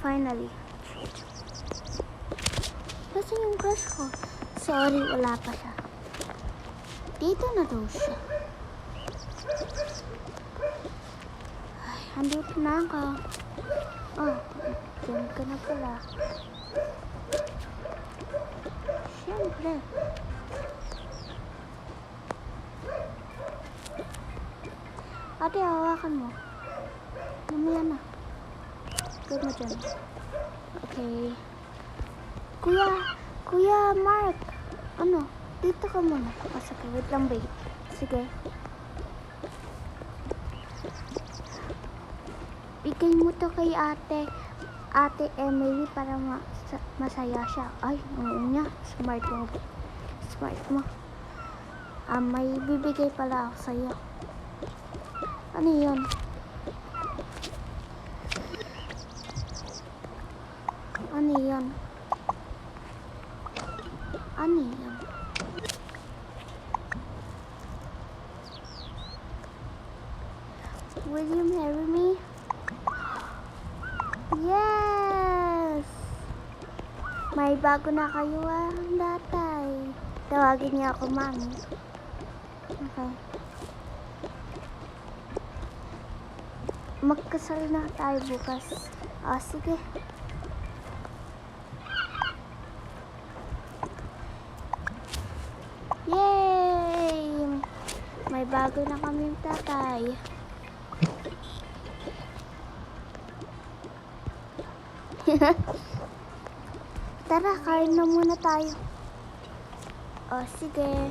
finally. Nasaan yung crush ko? Sorry, wala pa siya. Dito na daw siya. Ay, andito na ako. Oh, dyan ka na pala. Siyempre. Ate, hawakan mo. Mamaya na. Good mo dyan. Okay. Kuya Mark. Ano? Dito ka muna. Oh, sige, wait lang, babe. Sige. Bigay mo to kay Ate Emily para masaya siya. Ay, oo niya. Smart mo. Smart mo. May bibigay pala ako sa'yo. Ano yun? Ano yun? Ano yun? Will you marry me? Yes! May bago na kayo tatay. Tawagin niya ako mami. Okay. Magkasal na tayo bukas. Sige. Yay! May bago na kaming tatay. Tara, kain na muna tayo. Sige.